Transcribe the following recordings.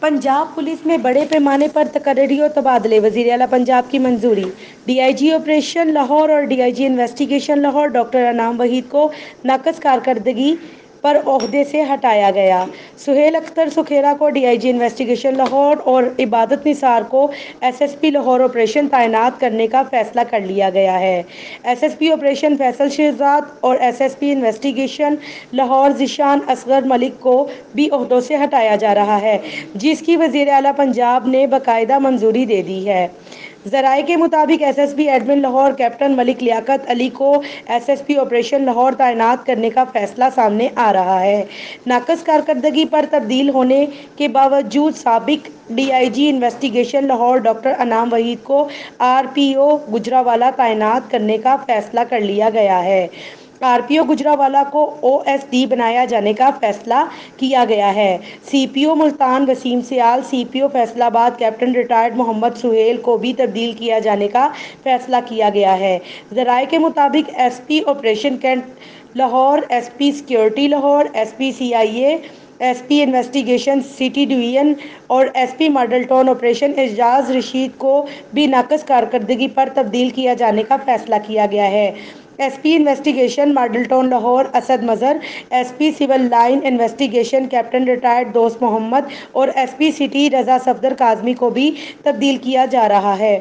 Punjab police में बड़े पैमाने पर तकर्री और तबादले, वज़ीर आला पंजाब की मंजूरी। DIG ऑपरेशन लाहौर और DIG इन्वेस्टिगेशन लाहौर डॉक्टर अनाम वहीद को नाक़िस कारकर्दगी पर ओहदे से हटाया गया। सुहेल अख्तर सुखेरा को DIG इन्वेस्टिगेशन लाहौर और इबादत निसार को SSP लाहौर ऑपरेशन तैनात करने का फैसला कर लिया गया है। SSP ऑपरेशन फैसल शहजाद और SSP इन्वेस्टिगेशन लाहौर ज़ीशान असगर मलिक को भी ओहदों से हटाया जा रहा है, जिसकी वज़ीर आला पंजाब ने बाकायदा मंजूरी दे दी है। ज़राए के मुताबिक SSP admin Lahore captain Malik Liaquat Ali को SSP ऑपरेशन लाहौर तैनात करने का फैसला सामने आ रहा है। नाक़िस कारकर्दगी पर तब्दील होने के बावजूद साबिक DIG इन्वेस्टिगेशन लाहौर डॉक्टर अनाम वहीद को RPO गुजरावाला तैनात करने का फैसला कर लिया गया है। RPO गुजरावाला को OSD बनाया जाने का फैसला किया गया है। CPO Multan Waseem Sial, CPO Faisalabad captain retired Mohammad Suhail को भी तब्दील किया जाने का फैसला किया गया है। ज़राए के मुताबिक SP operation cantt Lahore, SP security Lahore, SP CIA, SP investigation city division और SP model town operation Ejaz Rasheed को भी नाक़िस कारकर्दगी पर तब्दील किया जाने का फैसला किया गया है। SP investigation model town Lahore Asad Mazhar, SP civil line investigation captain retired Dost Mohammad और SP सिटी रज़ा सफदर काज़मी को भी तब्दील किया जा रहा है।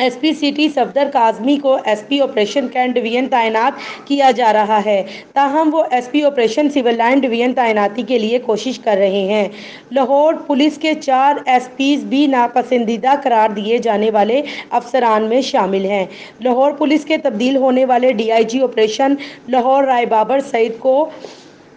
SP सिटी सफदर काज़मी को SP ऑपरेशन कैंट डिवीजन तैनात किया जा रहा है, ताहम वो SP operation civil line division तैनाती के लिए कोशिश कर रहे हैं। लाहौर पुलिस के 4 SPs भी नापसंदीदा करार दिए जाने वाले अफसरान में शामिल हैं। लाहौर पुलिस के तब्दील होने वाले DIG ऑपरेशन लाहौर राय बाबर सईद को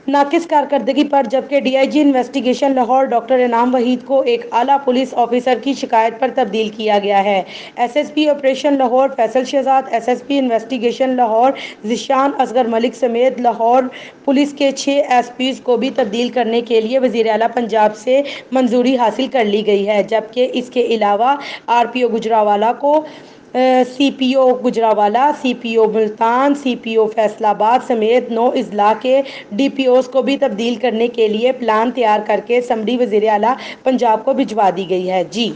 नाक़िस कारकर्दगी पर, जबकि DIG इन्वेस्टिगेशन लाहौर डॉक्टर अनाम वहीद को एक आला पुलिस ऑफिसर की शिकायत पर तब्दील किया गया है। SSP operation Lahore Faisal Shahzad, SSP investigation Lahore Zeeshan Asghar Malik समेत लाहौर पुलिस के 6 SPs को भी तब्दील करने के लिए वज़ीर आला पंजाब से मंजूरी हासिल कर ली गई है, जबकि इसके अलावा RPO गुजरावाला को CPO Gujranwala, CPO Multan, CPO Faisalabad समेत 9 अजला के DPOs को भी तब्दील करने के लिए प्लान तैयार करके समरी वज़ीर आला पंजाब को भिजवा दी गई है। जी।